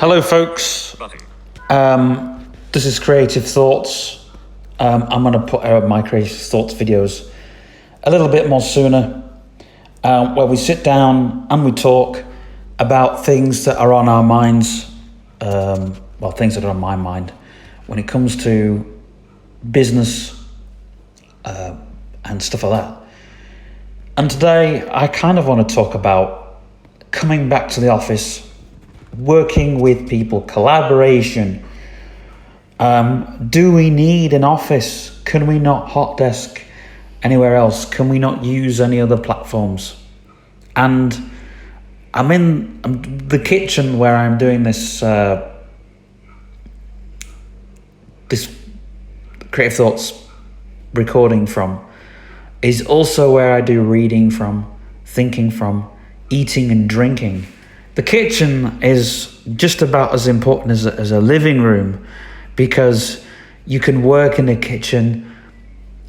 Hello, folks. This is Creative Thoughts. I'm going to put out my Creative Thoughts videos a little bit more sooner, where we sit down and we talk about things that are on our minds, things that are on my mind when it comes to business and stuff like that. And today I kind of want to talk about coming back to the office, working with people, collaboration. Do we need an office? Can we not hot desk anywhere else? Can we not use any other platforms? And I'm in the kitchen where I'm doing this this Creative Thoughts recording from, is also where I do reading from, thinking from, eating and drinking. The kitchen is just about as important as a living room, because you can work in the kitchen.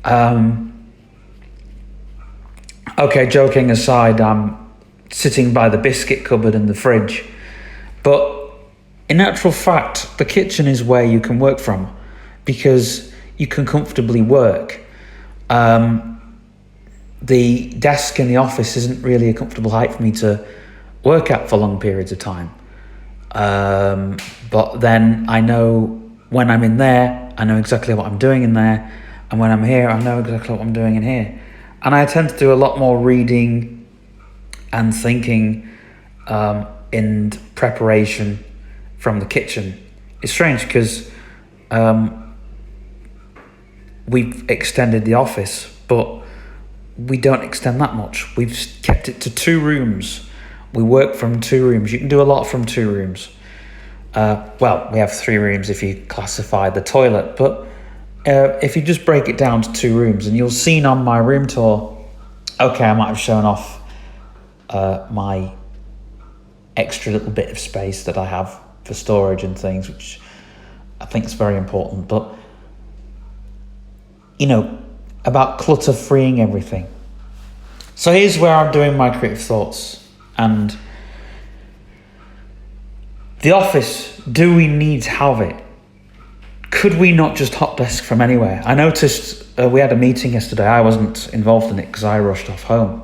Okay, joking aside, I'm sitting by the biscuit cupboard in the fridge. But in actual fact, the kitchen is where you can work from, because you can comfortably work. The desk in the office isn't really a comfortable height for me to work at for long periods of time. But then I know when I'm in there, I know exactly what I'm doing in there. And when I'm here, I know exactly what I'm doing in here. And I tend to do a lot more reading and thinking in preparation from the kitchen. It's strange because we've extended the office, but we don't extend that much. We've kept it to 2 rooms. We work from 2 rooms. You can do a lot from 2 rooms. We have 3 rooms if you classify the toilet, but if you just break it down to 2 rooms, and you'll see on my room tour, okay, I might have shown off my extra little bit of space that I have for storage and things, which I think is very important. But, about clutter freeing everything. So here's where I'm doing my Creative Thoughts. And the office, do we need to have it? Could we not just hot desk from anywhere? I noticed we had a meeting yesterday. I wasn't involved in it because I rushed off home.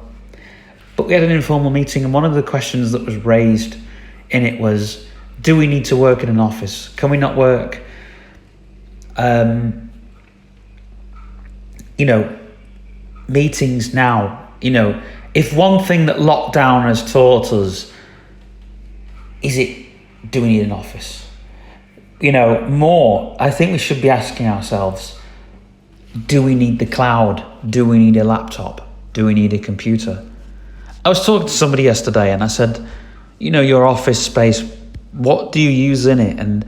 But we had an informal meeting, and one of the questions that was raised in it was, do we need to work in an office? Can we not work? Meetings now, if one thing that lockdown has taught us is do we need an office? More, I think we should be asking ourselves, do we need the cloud? Do we need a laptop? Do we need a computer? I was talking to somebody yesterday and I said, your office space, what do you use in it? And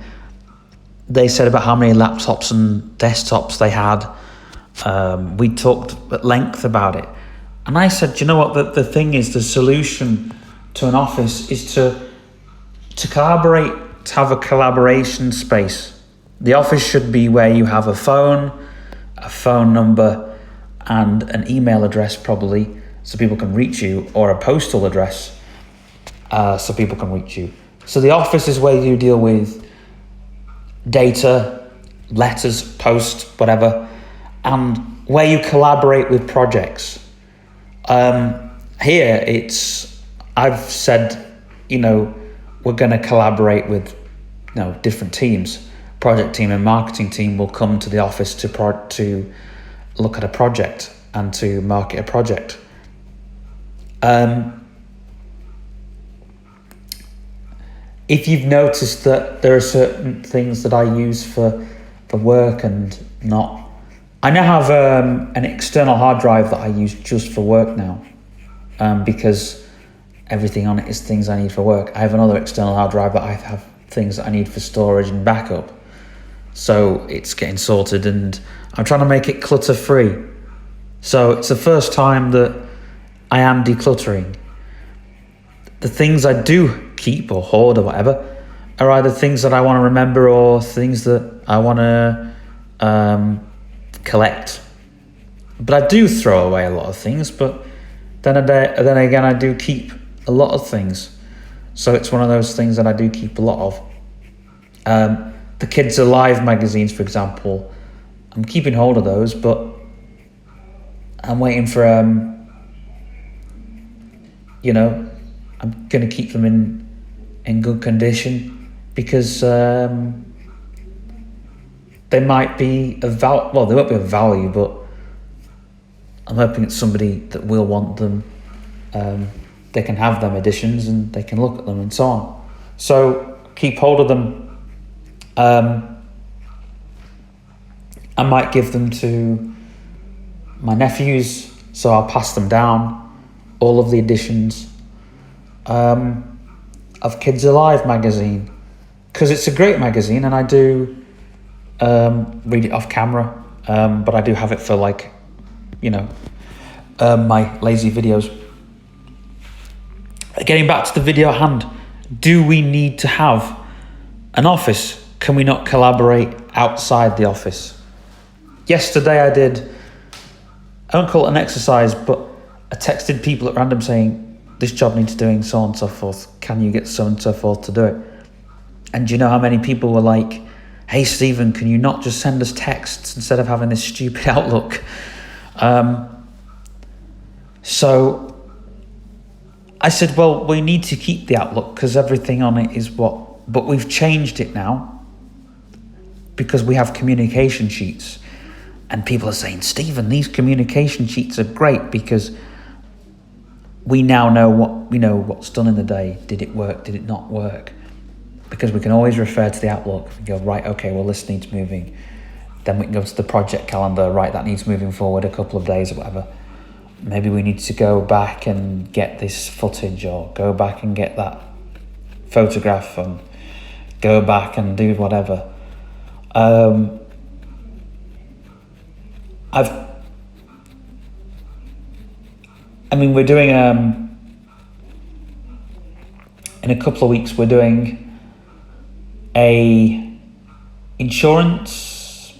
they said about how many laptops and desktops they had. We talked at length about it. And I said, you know what, the thing is, the solution to an office is to collaborate, to have a collaboration space. The office should be where you have a phone number, and an email address probably, so people can reach you, or a postal address, so people can reach you. So the office is where you deal with data, letters, posts, whatever, and where you collaborate with projects. Here I've said, we're going to collaborate with, different teams. Project team and marketing team will come to the office to look at a project and to market a project. If you've noticed that there are certain things that I use for work and not, I now have an external hard drive that I use just for work now, because everything on it is things I need for work. I have another external hard drive, but I have things that I need for storage and backup. So it's getting sorted, and I'm trying to make it clutter free. So it's the first time that I am decluttering. The things I do keep or hoard or whatever are either things that I want to remember or things that I want to collect. But I do throw away a lot of things, but then again I do keep a lot of things. So it's one of those things that I do keep a lot of. The Kids Alive magazines, for example, I'm keeping hold of those, but I'm waiting for, you know, I'm going to keep them in good condition because they might be of value. Well, they won't be of value, but I'm hoping it's somebody that will want them. They can have them editions and they can look at them and so on. So keep hold of them. I might give them to my nephews, so I'll pass them down, all of the editions of Kids Alive magazine, because it's a great magazine, and I do read it off camera, but I do have it for, like, you know, my lazy videos. Getting back to the video at hand, do we need to have an office? Can we not collaborate outside the office? Yesterday I don't call it an exercise, but I texted people at random saying, this job needs doing, so on and so forth. Can you get so and so forth to do it? And do you know how many people were like, hey, Stephen, can you not just send us texts instead of having this stupid Outlook? So I said, well, we need to keep the Outlook because everything on it is but we've changed it now because we have communication sheets. And people are saying, Stephen, these communication sheets are great because we now know what's done in the day. Did it work? Did it not work? Because we can always refer to the Outlook and go, right, okay, well, this needs moving. Then we can go to the project calendar, right, that needs moving forward a couple of days or whatever. Maybe we need to go back and get this footage or go back and get that photograph and go back and do whatever. We're doing, in a couple of weeks, we're doing a insurance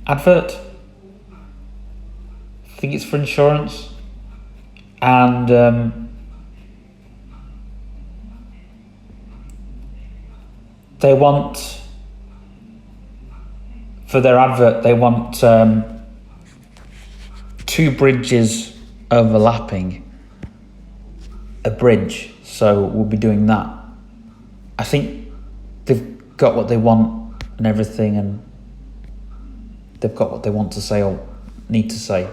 advert. I think it's for insurance. And they want, for their advert, they want 2 bridges overlapping a bridge, so we'll be doing that. I think they've got what they want and everything, and they've got what they want to say or need to say,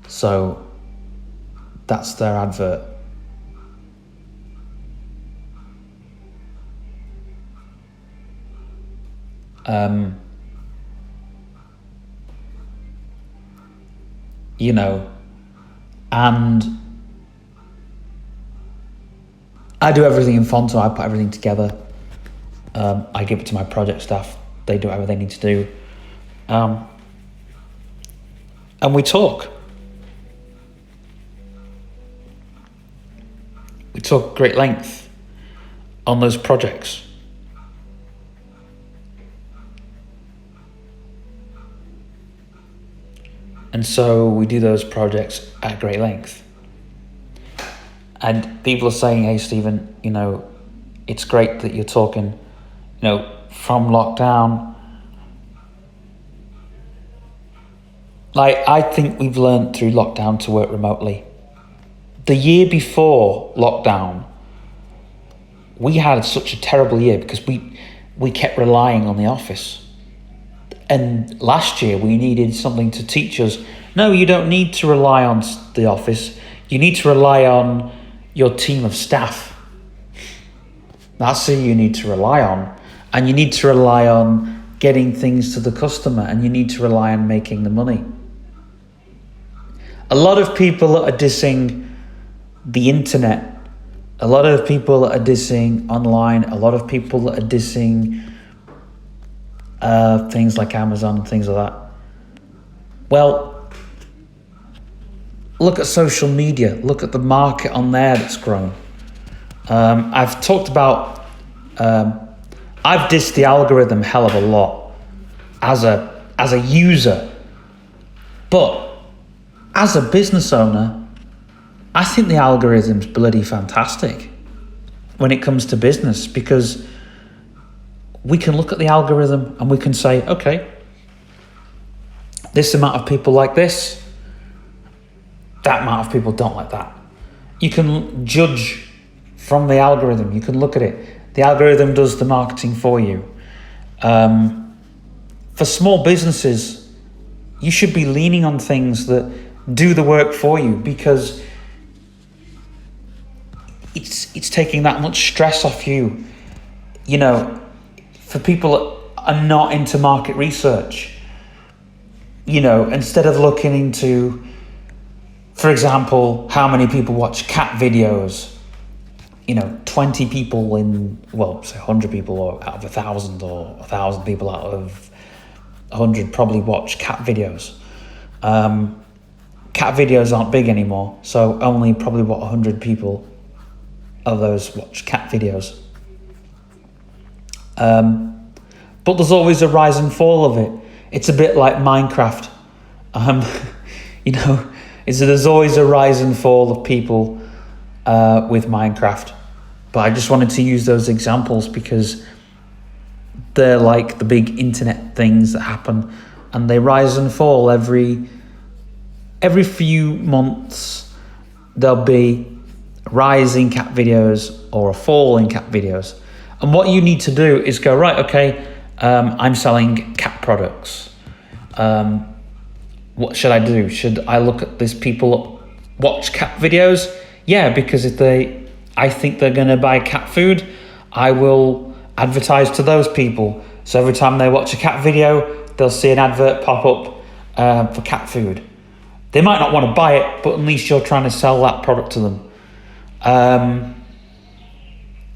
so that's their advert. And I do everything in Fonto. I put everything together. I give it to my project staff. They do whatever they need to do. And we talk. We talk great length on those projects. And so we do those projects at great length. And people are saying, hey, Stephen, it's great that you're talking, from lockdown. Like, I think we've learned through lockdown to work remotely. The year before lockdown, we had such a terrible year because we kept relying on the office. And last year we needed something to teach us, no, you don't need to rely on the office. You need to rely on your team of staff. That's who you need to rely on. And you need to rely on getting things to the customer, and you need to rely on making the money. A lot of people are dissing the internet. A lot of people are dissing online. A lot of people are dissing things like Amazon and things like that. Well, look at social media. Look at the market on there that's grown. I've talked about, I've dissed the algorithm hell of a lot as a user, but as a business owner, I think the algorithm's bloody fantastic when it comes to business, because we can look at the algorithm and we can say, okay, this amount of people like this, that amount of people don't like that. You can judge from the algorithm. You can look at it. The algorithm does the marketing for you. For small businesses, you should be leaning on things that do the work for you, because it's taking that much stress off you. You know, for people that are not into market research, you know, instead of looking into, for example, how many people watch cat videos, you know, 20 people in, well, say 100 people out of 1,000, or 1,000 people out of 100 probably watch cat videos. Cat videos aren't big anymore, so only probably 100 people of those watch cat videos. But there's always a rise and fall of it. It's a bit like Minecraft. You know, there's always a rise and fall of people with Minecraft. But I just wanted to use those examples because they're like the big internet things that happen, and they rise and fall every few months. There'll be a rise in cat videos or a fall in cat videos. And what you need to do is go, right, okay, I'm selling cat products. What should I do? Should I look at these people watch cat videos? Yeah, because I think they're going to buy cat food, I will advertise to those people. So every time they watch a cat video, they'll see an advert pop up for cat food. They might not want to buy it, but at least you're trying to sell that product to them.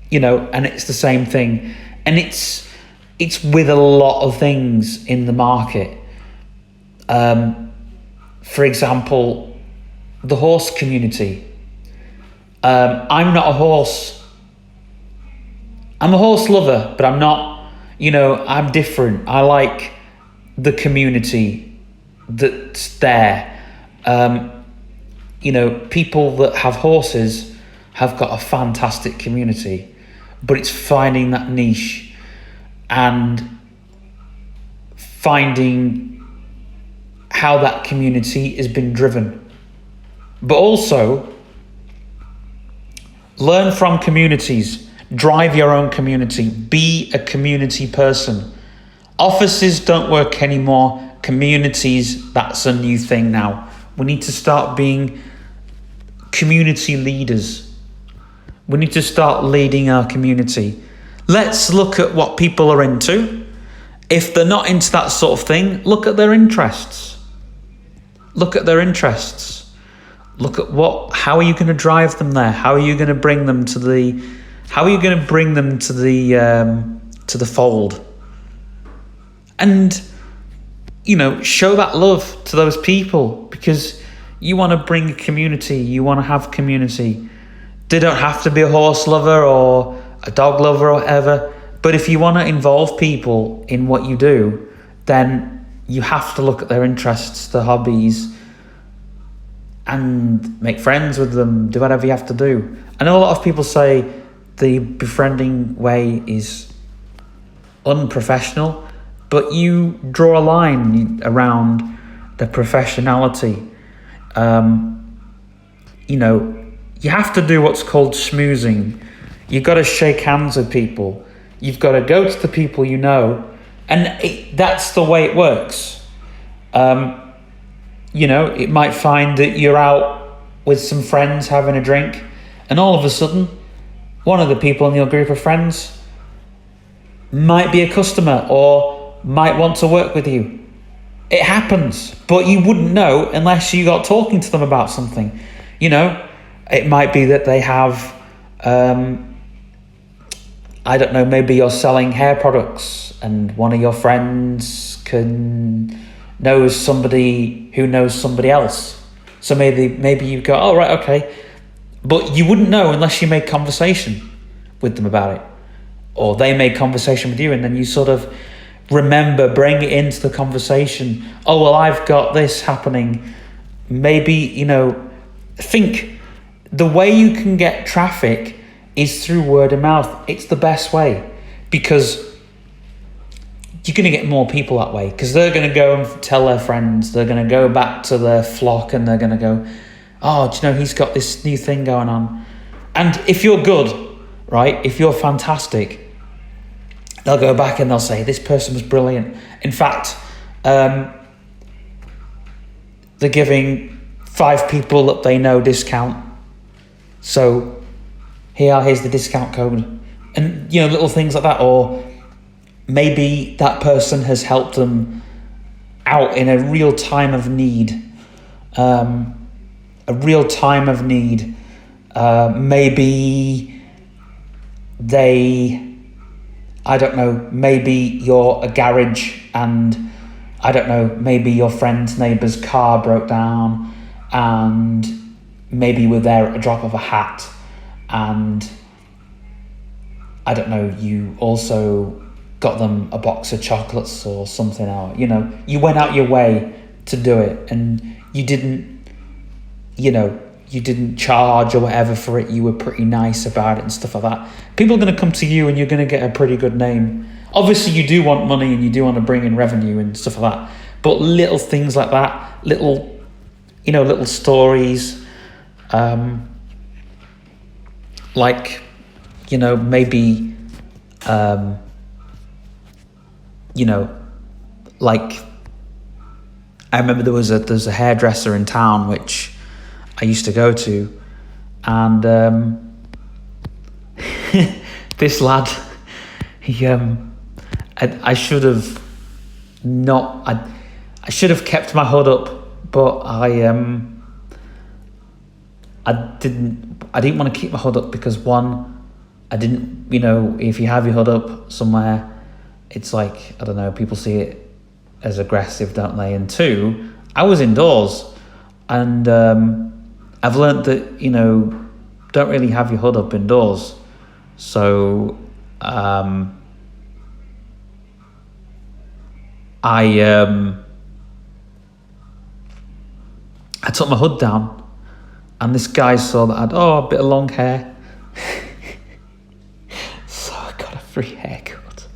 You know, and it's the same thing. And it's with a lot of things in the market. For example, the horse community. I'm not a horse. I'm a horse lover, but I'm not, you know, I'm different. I like the community that's there. You know, people that have horses have got a fantastic community, but it's finding that niche and finding how that community has been driven. But also, learn from communities, drive your own community, be a community person. Offices don't work anymore. Communities, that's a new thing now. We need to start being community leaders. We need to start leading our community. Let's look at what people are into. If they're not into that sort of thing, look at their interests. Look at their interests. Look at how are you going to drive them there? How are you going to bring them to the fold? And, you know, show that love to those people, because you want to bring a community, you want to have community. They don't have to be a horse lover or a dog lover or whatever, but if you want to involve people in what you do, then you have to look at their interests, their hobbies, and make friends with them, do whatever you have to do. I know a lot of people say the befriending way is unprofessional, but you draw a line around the professionality. You know, you have to do what's called schmoozing. You've got to shake hands with people. You've got to go to the people you know, and that's the way it works. You know, it might find that you're out with some friends having a drink, and all of a sudden, one of the people in your group of friends might be a customer or might want to work with you. It happens, but you wouldn't know unless you got talking to them about something. You know, it might be that they have, I don't know, maybe you're selling hair products and one of your friends knows somebody who knows somebody else. So maybe you go, oh, right, okay. But you wouldn't know unless you made conversation with them about it. Or they made conversation with you, and then you sort of bring it into the conversation. Oh, well, I've got this happening. Maybe, you know, think the way you can get traffic is through word of mouth. It's the best way, because you're going to get more people that way, because they're going to go and tell their friends. They're going to go back to their flock and they're going to go, oh, do you know, he's got this new thing going on. And if you're good, right, if you're fantastic, they'll go back and they'll say, this person was brilliant. In fact, they're giving 5 people that they know discount. So here's the discount code. And, you know, little things like that. Or maybe that person has helped them out in a real time of need. Maybe they, I don't know, maybe you're a garage and, I don't know, maybe your friend's neighbour's car broke down and maybe you were there at a drop of a hat, and I don't know, you also got them a box of chocolates or something out. You know, you went out your way to do it, and you didn't charge or whatever for it. You were pretty nice about it and stuff like that. People are going to come to you and you're going to get a pretty good name. Obviously you do want money and you do want to bring in revenue and stuff like that, but little things like that, little stories, like, you know, maybe, like, I remember there's a hairdresser in town which I used to go to, and this lad, he, I should have kept my hood up, but I didn't want to keep my hood up because, one, I didn't, you know, if you have your hood up somewhere, it's like, I don't know, people see it as aggressive, don't they? And two, I was indoors, and I've learned that, you know, don't really have your hood up indoors. So I took my hood down, and this guy saw that I had a bit of long hair. So I got a free haircut.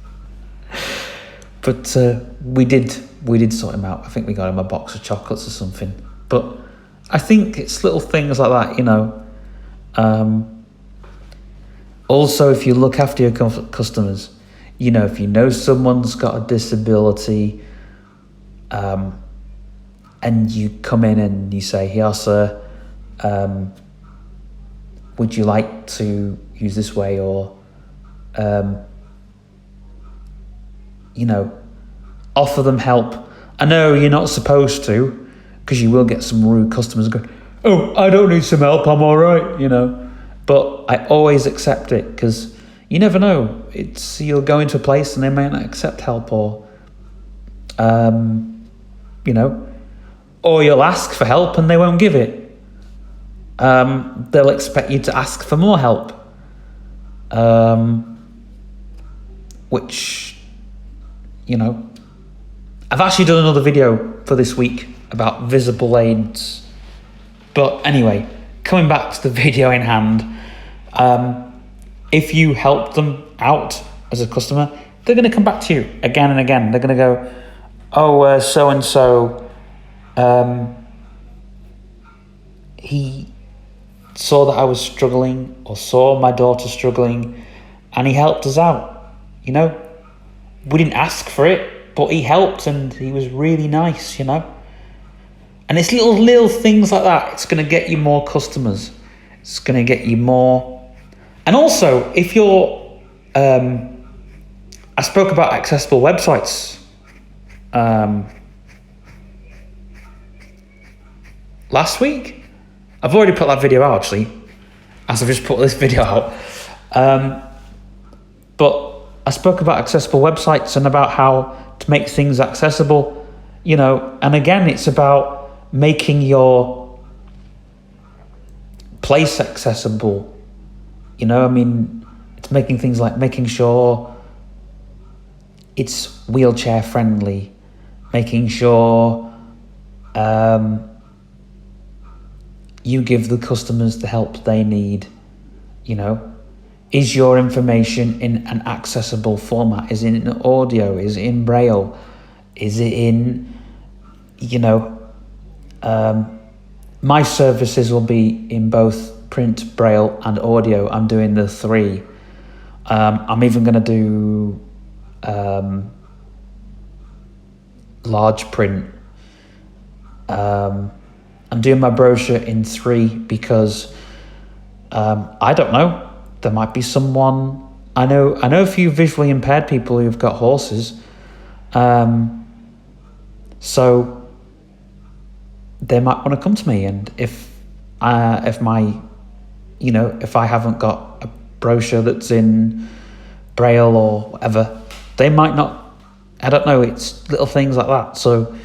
But we did sort him out. I think we got him a box of chocolates or something. But I think it's little things like that, you know. Also, if you look after your customers, you know, if you know someone's got a disability, and you come in and you say, here, sir, would you like to use this way? Or, you know, offer them help. I know you're not supposed to, because you will get some rude customers going, oh, I don't need some help, I'm all right, you know. But I always accept it, because you never know. You'll go into a place and they may not accept help, or, you know, or you'll ask for help and they won't give it. They'll expect you to ask for more help, which, you know, I've actually done another video for this week about visible aids. But anyway, coming back to the video in hand, if you help them out as a customer, they're going to come back to you again and again. They're going to go, oh, so-and-so, he saw that I was struggling, or saw my daughter struggling, and he helped us out. You know, we didn't ask for it, but he helped, and he was really nice, you know. And it's little things like that. It's going to get you more customers. It's going to get you more. And also, if you're, I spoke about accessible websites last week. I've already put that video out, actually, as I've just put this video out. But I spoke about accessible websites and about how to make things accessible, you know. And again, it's about making your place accessible. You know, I mean, it's making things like making sure it's wheelchair friendly, making sure you give the customers the help they need, you know. Is your information in an accessible format? Is it in audio? Is it in Braille? Is it in, my services will be in both print, Braille and audio. I'm doing the three. I'm even going to do large print. I'm doing my brochure in 3 because I don't know. There might be someone I know a few visually impaired people who've got horses. So they might want to come to me, and if I haven't got a brochure that's in Braille or whatever, they might not. I don't know. It's little things like that. So,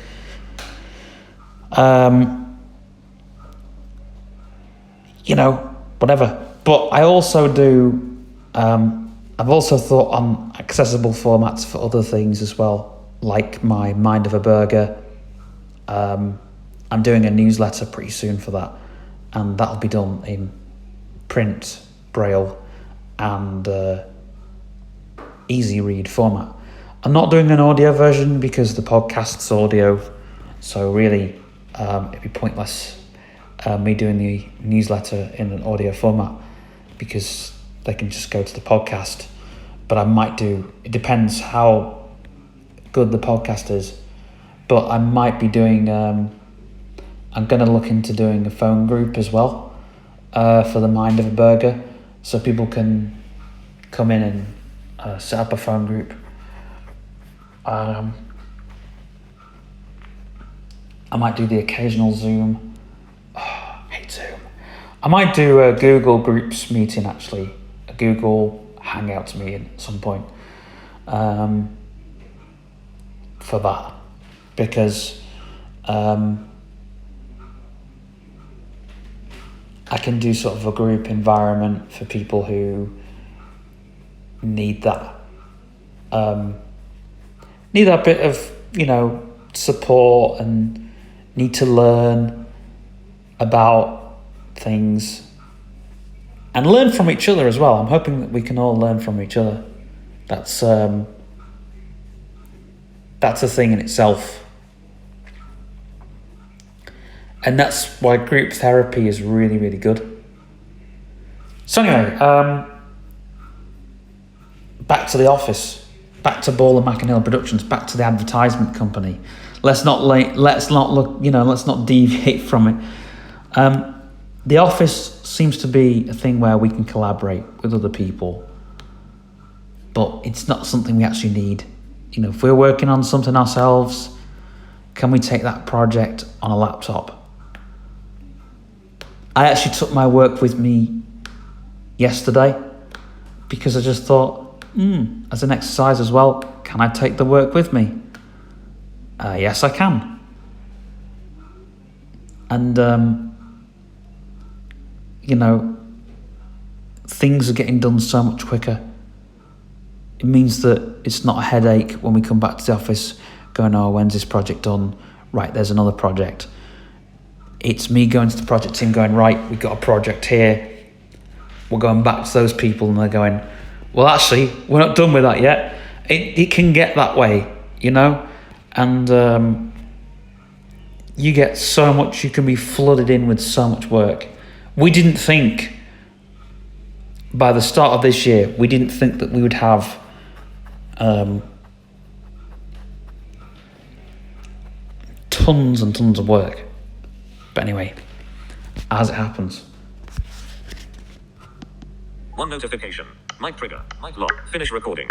whatever. But I also do. I've also thought on accessible formats for other things as well, like my Mind of a Burger. I'm doing a newsletter pretty soon for that, and that'll be done in print, Braille, and easy read format. I'm not doing an audio version because the podcast's audio, so really it'd be pointless me doing the newsletter in an audio format because they can just go to the podcast. But I might do, it depends how good the podcast is, but I might be doing, I'm going to look into doing a phone group as well for the Mind of a Burger, so people can come in and set up a phone group. I might do the occasional Zoom. Oh, I hate Zoom. I might do a Google Groups meeting, actually, a Google Hangouts meeting at some point for that, because I can do sort of a group environment for people who need that bit of support and need to learn about things and learn from each other as well. I'm hoping that we can all learn from each other. That's a thing in itself. And that's why group therapy is really, really good. So anyway, back to the office, back to Ball and McInhill Productions, back to the advertisement company. Let's not deviate from it. The office seems to be a thing where we can collaborate with other people, but it's not something we actually need. If we're working on something ourselves, can we take that project on a laptop? I actually took my work with me yesterday because I just thought, as an exercise as well, can I take the work with me? Yes, I can. And, things are getting done so much quicker. It means that it's not a headache when we come back to the office going, oh, when's this project done? Right, there's another project. It's me going to the project team going, right, we've got a project here. We're going back to those people and they're going, well, actually, we're not done with that yet. It can get that way, and you get so much, you can be flooded in with so much work. We didn't think, by the start of this year, we didn't think that we would have tons and tons of work. But anyway, as it happens. One notification. Mic trigger. Mic lock. Finish recording.